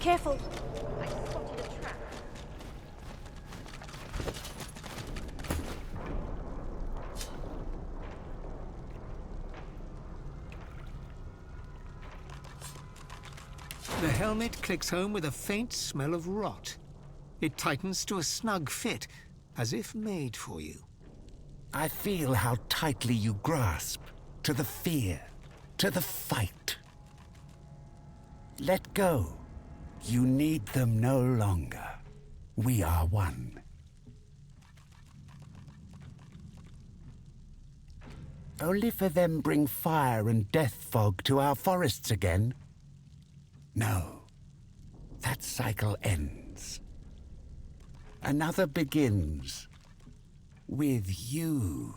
Careful. I spotted a trap. The helmet clicks home with a faint smell of rot. It tightens to a snug fit, as if made for you. I feel how tightly you grasp to the fear, to the fight. Let go. You need them no longer. We are one. Only for them bring fire and death fog to our forests again? No. That cycle ends. Another begins. With you.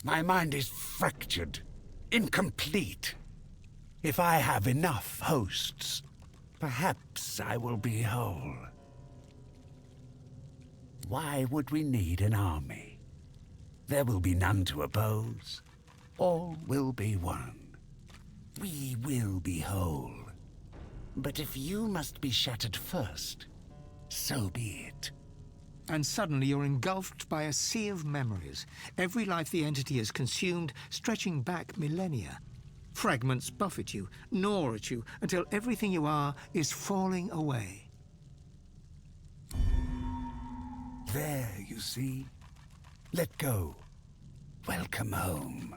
My mind is fractured, incomplete. If I have enough hosts, perhaps I will be whole. Why would we need an army? There will be none to oppose. All will be one. We will be whole. But if you must be shattered first, so be it. And suddenly you're engulfed by a sea of memories. Every life the entity has consumed, stretching back millennia. Fragments buffet you, gnaw at you, until everything you are is falling away. There, you see? Let go. Welcome home.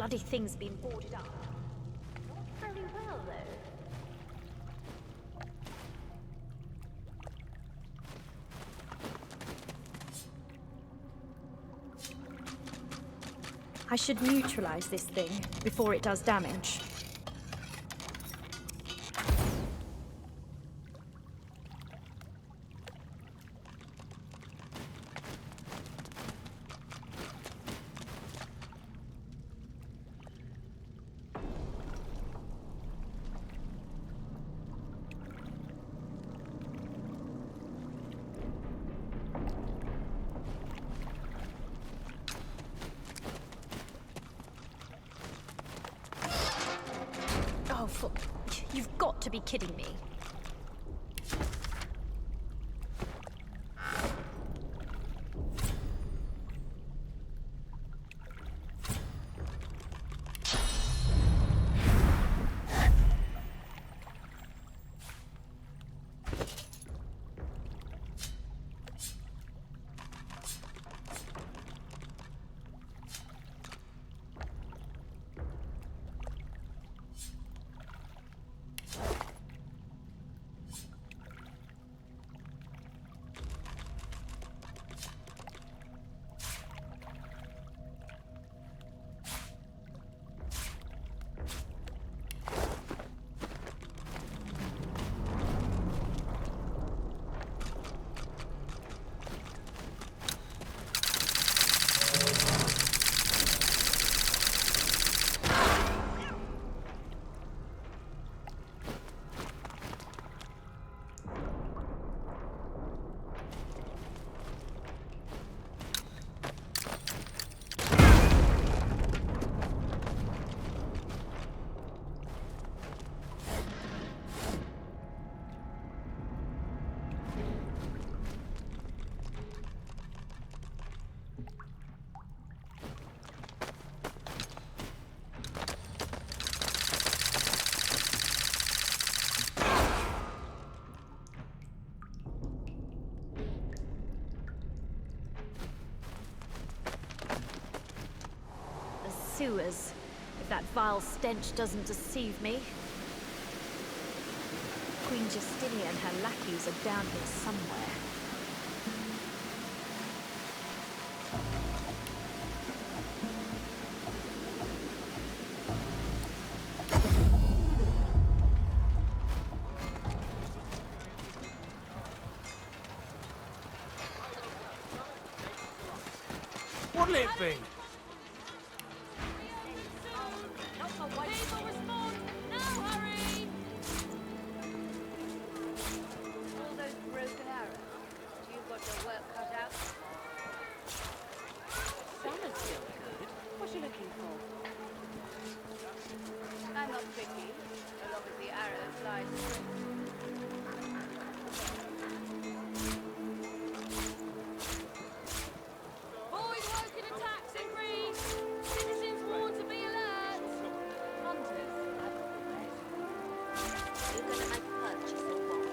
bloody thing's been boarded up. Not very well, though. I should neutralize this thing before it does damage. Oh, you've got to be kidding me. Sewers, if that vile stench doesn't deceive me. Queen Justinia and her lackeys are down here somewhere. What'll it be? People respond! Now hurry! All those broken arrows. You've got your work cut out. Summer's still good. What you looking for? I'm not picky, as long as the arrow flies straight. Boys woken a taxi free! Citizens warned to be alert! Hunters, I've got the rest. You're gonna make a purchase or what?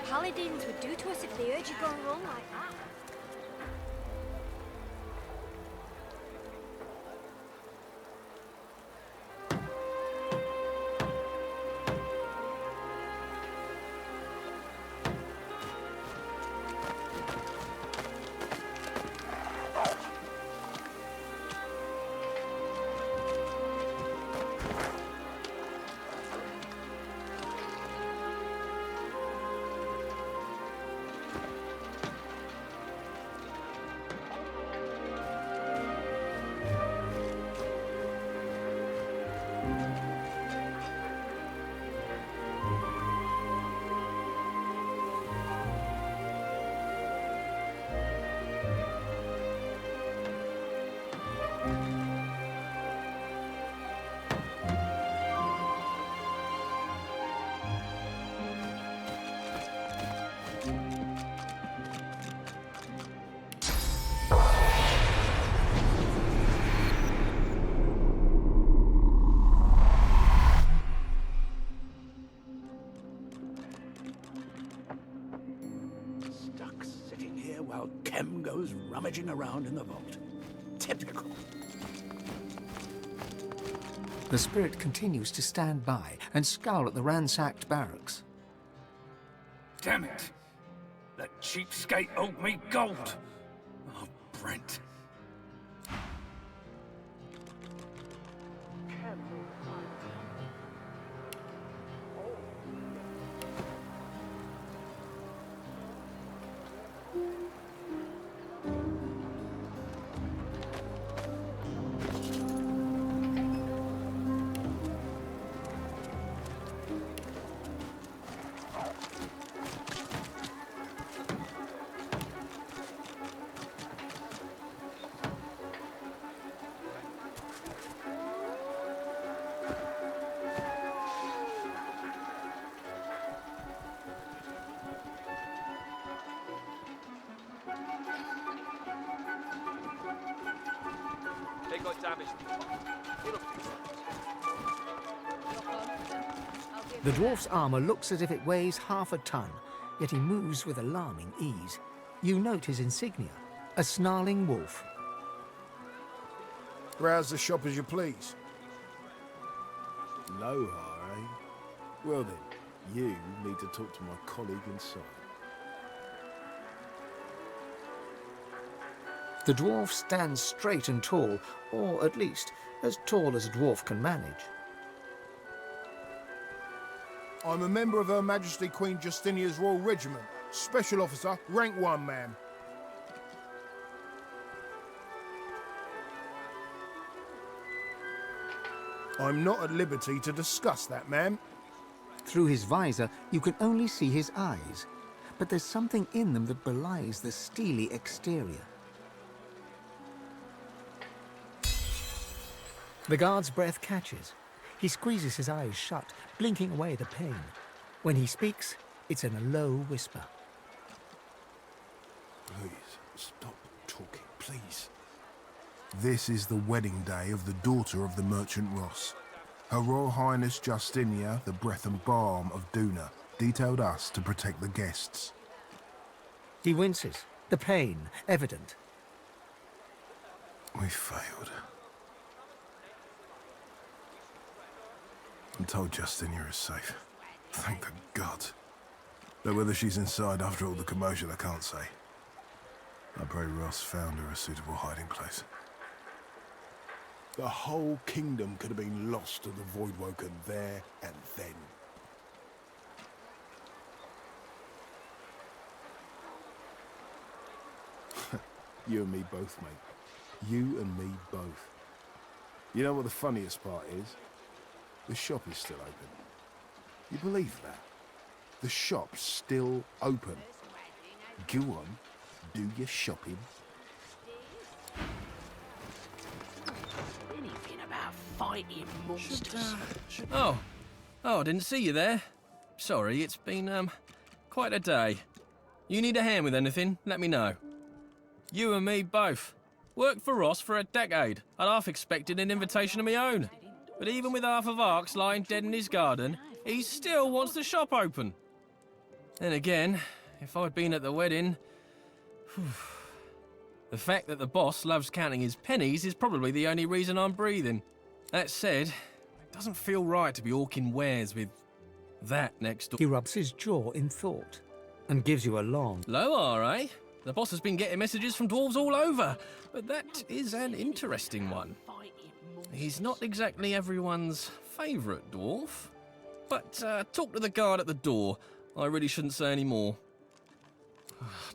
Paladins would do to us if they heard you gone wrong like that. while Kem goes rummaging around in the vault. Typical. The spirit continues to stand by and scowl at the ransacked barracks. Damn it! That cheapskate owed me gold! Oh, Brent. They got damaged. The dwarf's armour looks as if it weighs half a ton, yet he moves with alarming ease. You note his insignia, a snarling wolf. Rouse the shop as you please. No, eh? Well then, you need to talk to my colleague inside. The dwarf stands straight and tall, or at least as tall as a dwarf can manage. I'm a member of Her Majesty Queen Justinia's Royal Regiment. Special officer, rank 1, ma'am. I'm not at liberty to discuss that, ma'am. Through his visor, you can only see his eyes, but there's something in them that belies the steely exterior. The guard's breath catches. He squeezes his eyes shut, blinking away the pain. When he speaks, it's in a low whisper. Please, stop talking, please. This is the wedding day of the daughter of the merchant Ross. Her Royal Highness Justinia, the breath and balm of Duna, detailed us to protect the guests. He winces, the pain evident. We failed. I'm told Justinia is safe. Thank the gods. Though whether she's inside after all the commotion, I can't say. I pray Ross found her a suitable hiding place. The whole kingdom could have been lost to the Voidwoken there and then. You and me both, mate. You and me both. You know what the funniest part is? The shop is still open. You believe that? The shop's still open. Go on, do your shopping. Anything about fighting monsters? Oh, I didn't see you there. Sorry, it's been, quite a day. You need a hand with anything, let me know. You and me both. Worked for Ross for a decade. I'd half expected an invitation of my own. But even with half of Arx lying dead in his garden, he still wants the shop open. Then again, if I'd been at the wedding... The fact that the boss loves counting his pennies is probably the only reason I'm breathing. That said, it doesn't feel right to be hawking wares with that next door. He rubs his jaw in thought and gives you a long... Low, eh? The boss has been getting messages from dwarves all over, but that is an interesting one. He's not exactly everyone's favourite dwarf. But talk to the guard at the door. I really shouldn't say any more.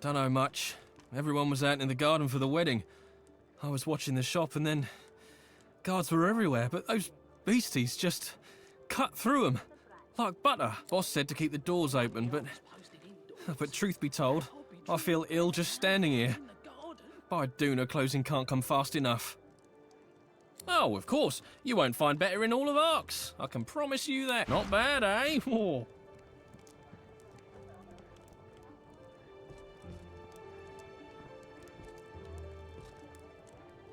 Don't know much. Everyone was out in the garden for the wedding. I was watching the shop and then... Guards were everywhere, but those beasties just cut through them. Like butter. Boss said to keep the doors open, but truth be told, I feel ill just standing here. By Duna, closing can't come fast enough. Oh, of course. You won't find better in all of Arx. I can promise you that. Not bad, eh? Oh.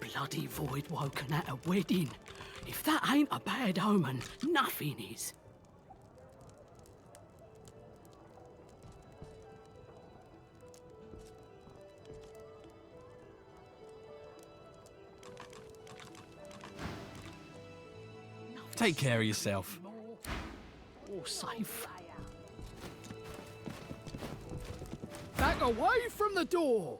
Bloody Voidwoken at a wedding. If that ain't a bad omen, nothing is. take care of yourself. All safe. Back away from the door!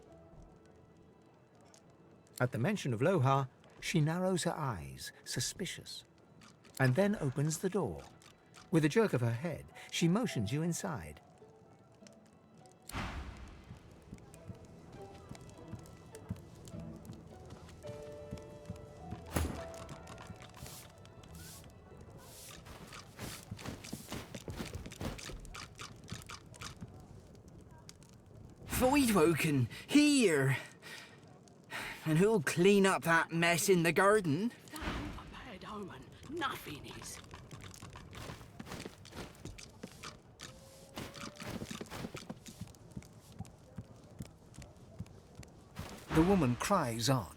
At the mention of Loha, she narrows her eyes, suspicious, and then opens the door. With a jerk of her head, she motions you inside. Voidwoken, here! And who'll clean up that mess in the garden? That ain't a bad omen. Nothing is. The woman cries on.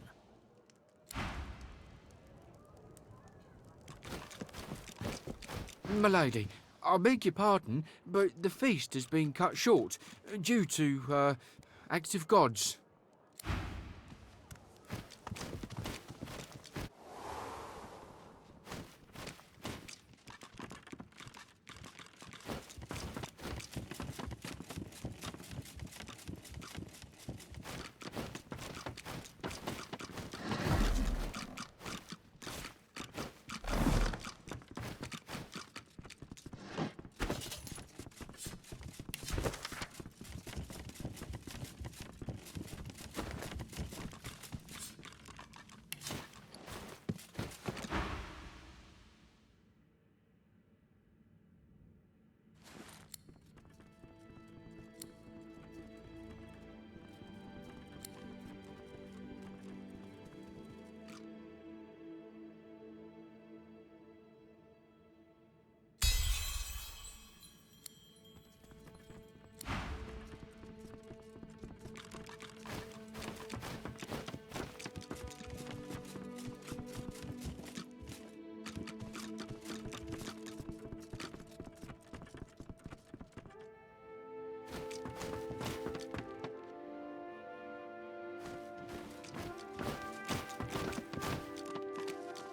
Milady, I beg your pardon, but the feast has been cut short due to, acts of gods.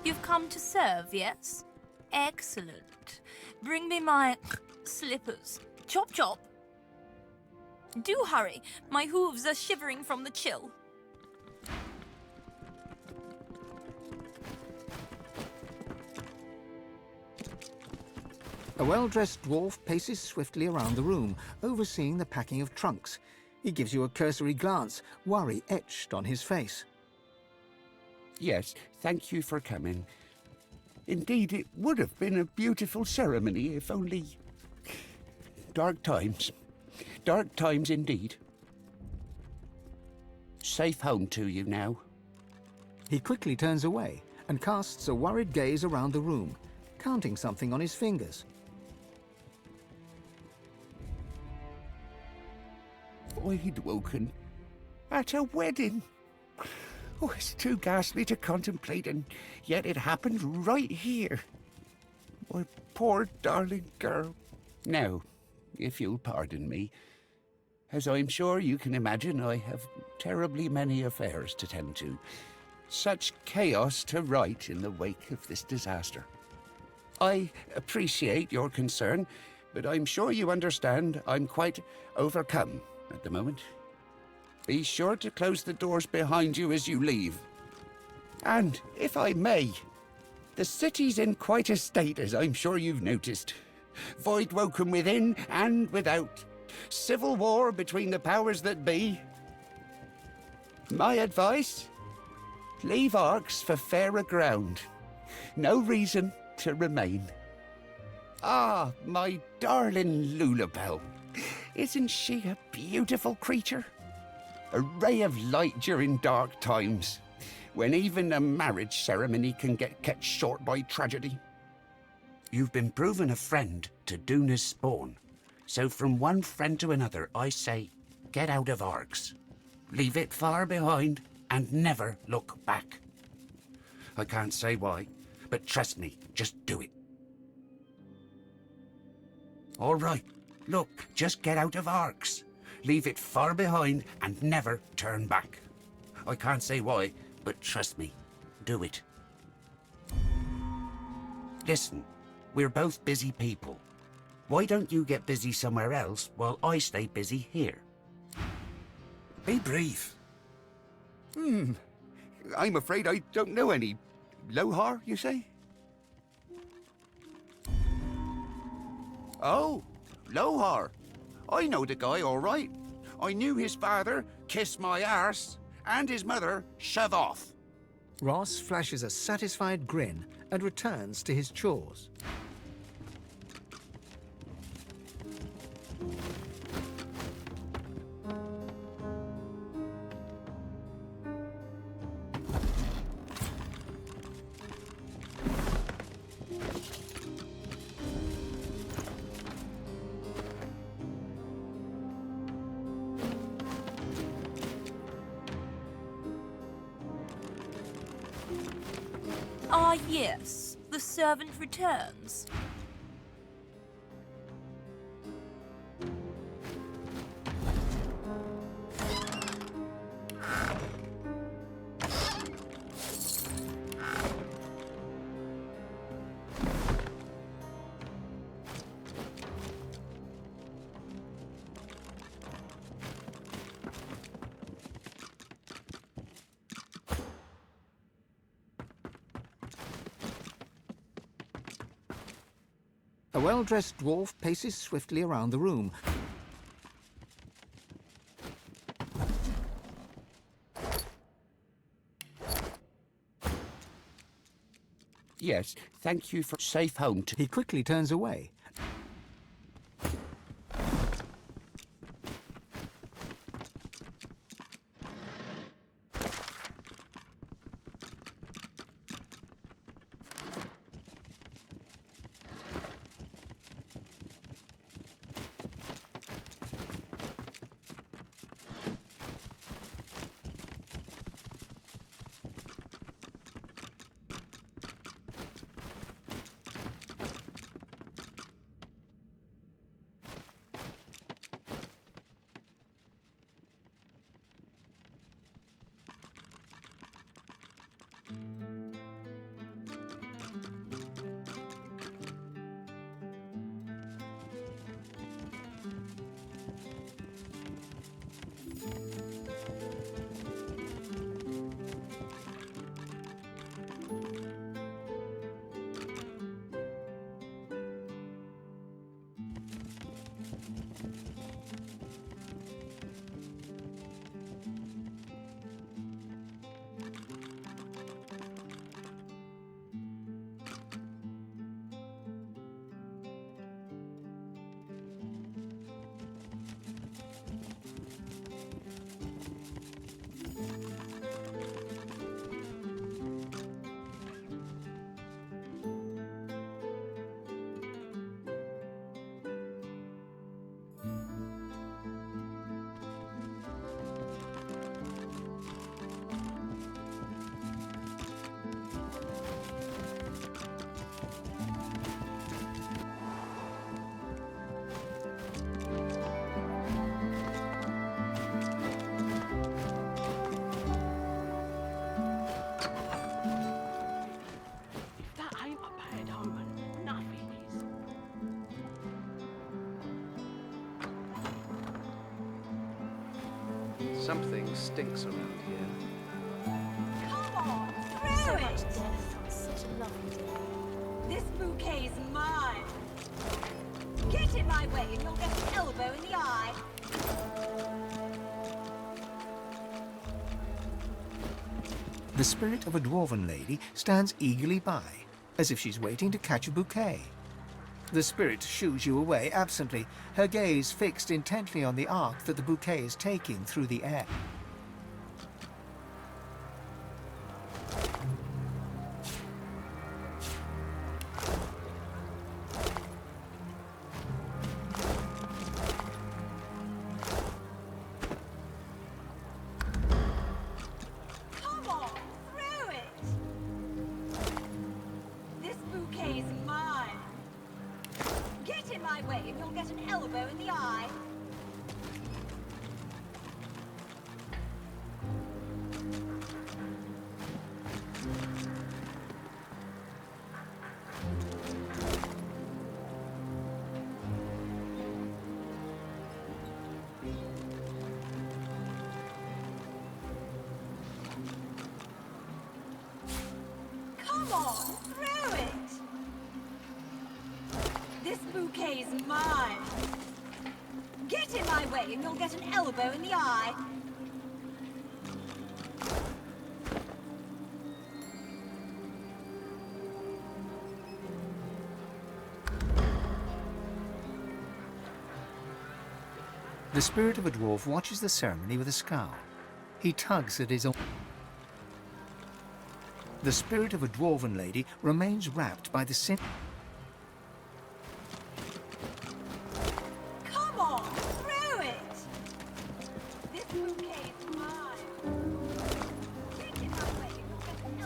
You've come to serve, yes? Excellent. Bring me my slippers. Chop chop. Do hurry. My hooves are shivering from the chill. A well-dressed dwarf paces swiftly around the room, overseeing the packing of trunks. He gives you a cursory glance, worry etched on his face. Yes, thank you for coming. Indeed, it would have been a beautiful ceremony if only... Dark times. Dark times indeed. Safe home to you now. He quickly turns away and casts a worried gaze around the room, counting something on his fingers. Voidwoken. At a wedding. Oh, it's too ghastly to contemplate, and yet it happened right here. My poor darling girl. Now, if you'll pardon me, as I'm sure you can imagine, I have terribly many affairs to tend to. Such chaos to right in the wake of this disaster. I appreciate your concern, but I'm sure you understand I'm quite overcome at the moment. Be sure to close the doors behind you as you leave. And, if I may, the city's in quite a state, as I'm sure you've noticed. Voidwoken within and without. Civil war between the powers that be. My advice? Leave Arx for fairer ground. No reason to remain. Ah, my darling Lulabelle. Isn't she a beautiful creature? A ray of light during dark times, when even a marriage ceremony can get kept short by tragedy. You've been proven a friend to Duna's spawn, so from one friend to another, I say, get out of Arx. Leave it far behind and never look back. I can't say why, but trust me, just do it. All right, look, just get out of Arx. Leave it far behind and never turn back. I can't say why, but trust me, do it. Listen, we're both busy people. Why don't you get busy somewhere else while I stay busy here? Be brief. I'm afraid I don't know any. Lohar, you say? Oh, Lohar. I know the guy all right. I knew his father kiss my arse and his mother shove off. Ross flashes a satisfied grin and returns to his chores. Ah, yes, the servant returns. A well-dressed dwarf paces swiftly around the room. Yes, thank you for safe home to... He quickly turns away. If that ain't a bad omen, nothing is. Something stinks around here. Come on, through it! Such a lovely day. This bouquet's mine. Get in my way and you'll get an elbow in the eye. The spirit of a dwarven lady stands eagerly by, as if she's waiting to catch a bouquet. The spirit shoos you away absently, her gaze fixed intently on the arc that the bouquet is taking through the air. Come on, through it! This bouquet's mine. Get in my way and you'll get an elbow in the eye. Come on, through it! This bouquet's mine. Get in my way and you'll get an elbow in the eye. The spirit of a dwarf watches the ceremony with a scowl. He tugs at his own. The spirit of a dwarven lady remains wrapped by the sin. Come on, through it! This bouquet's mine. Get in my way and you'll get an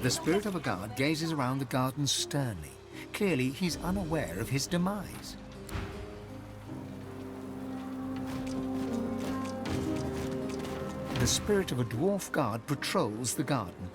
The spirit of a guard gazes around the garden sternly. Clearly, he's unaware of his demise. The spirit of a dwarf guard patrols the garden.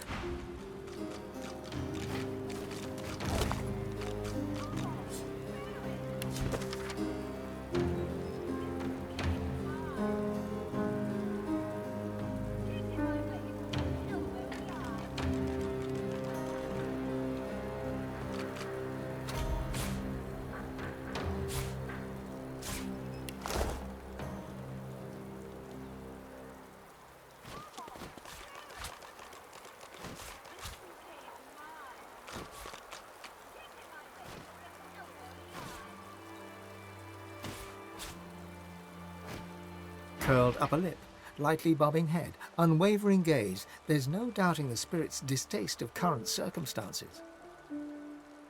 Curled upper lip, lightly bobbing head, unwavering gaze, there's no doubting the spirit's distaste of current circumstances.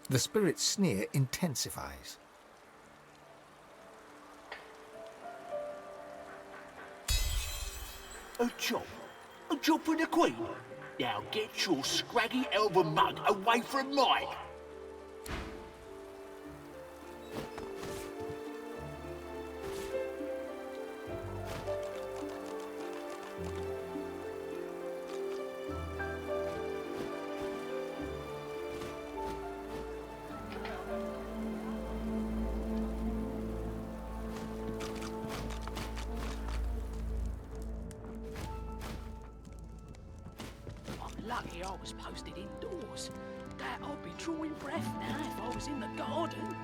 The spirit's sneer intensifies. A job for the Queen? Now get your scraggy elven mug away from mine! Lucky I was posted indoors. That I'd be drawing breath now if I was in the garden.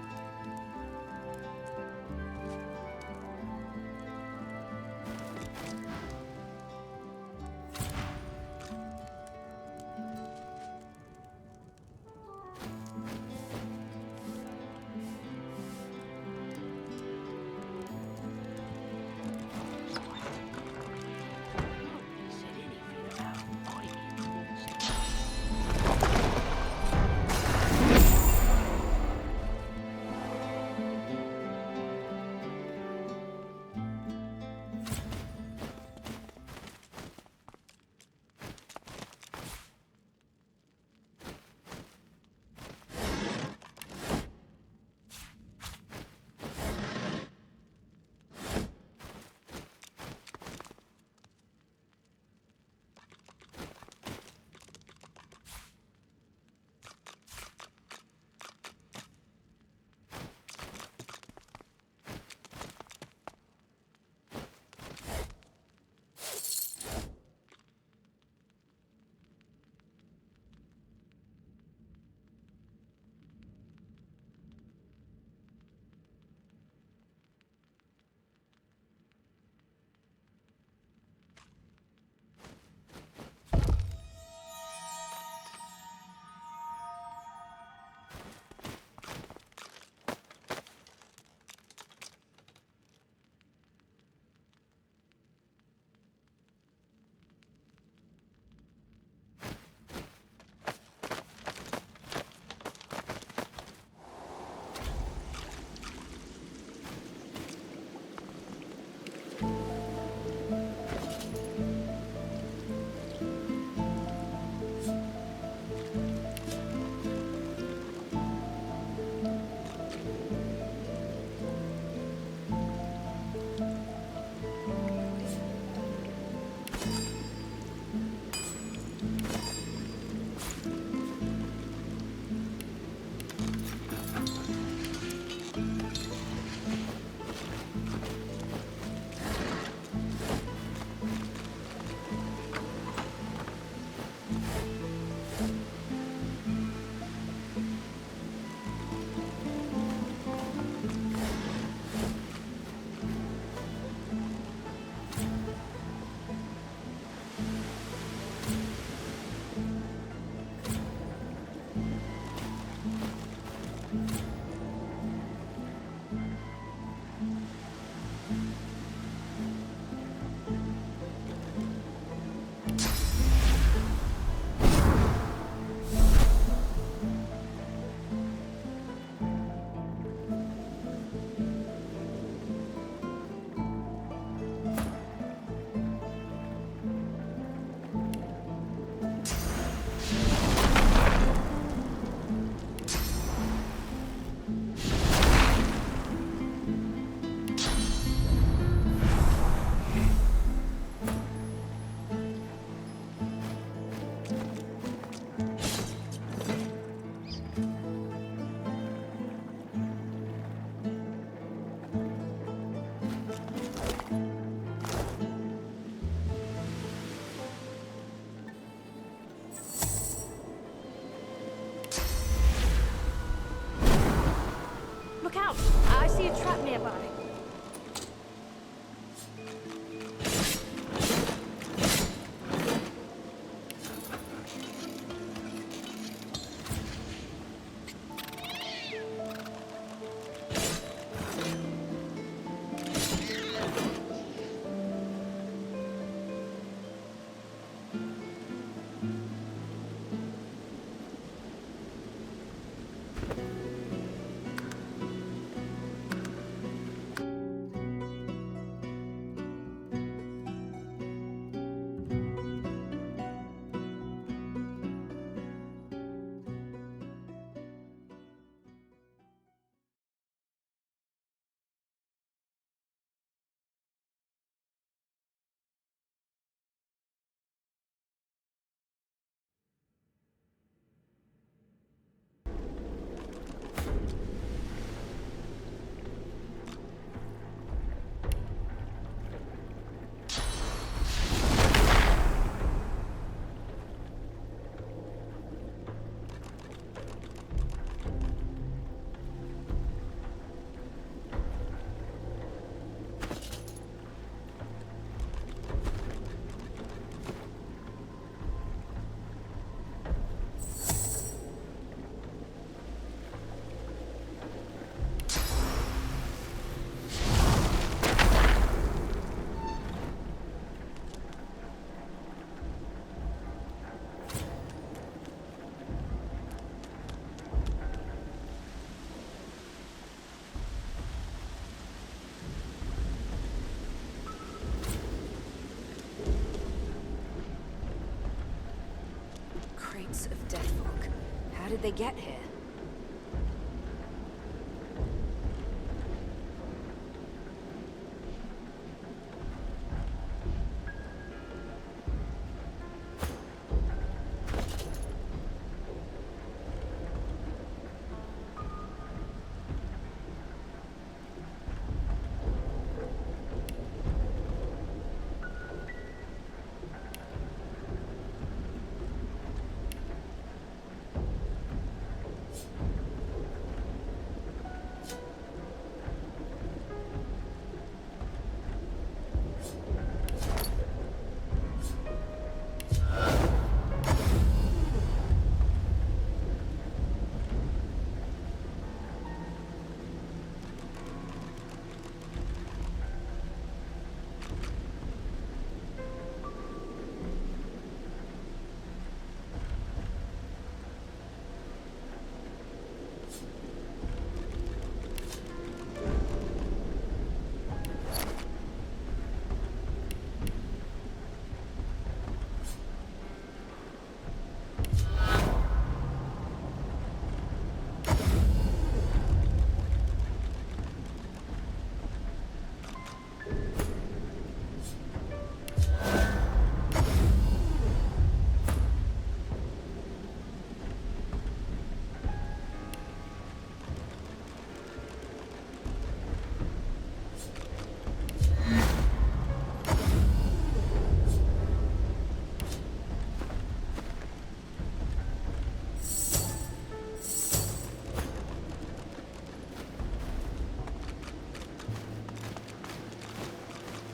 Crates of dead folk. How did they get here?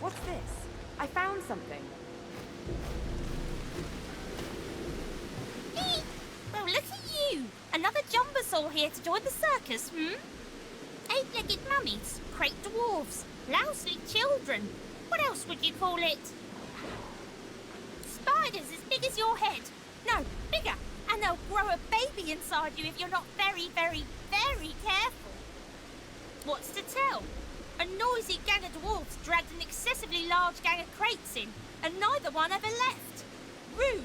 What's this? I found something. Well, look at you! Another jumbasaur here to join the circus, hmm? Eight-legged mummies, crate dwarves, lousy children. What else would you call it? Spiders as big as your head. No, bigger. And they'll grow a baby inside you if you're not very, very, very careful. What's to tell? A noisy gang of dwarves dragged an excessively large gang of crates in, and neither one ever left. Rude.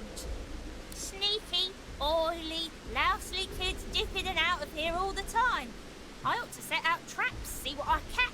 Sneaky, oily, lousy kids dip in and out of here all the time. I ought to set out traps, see what I catch.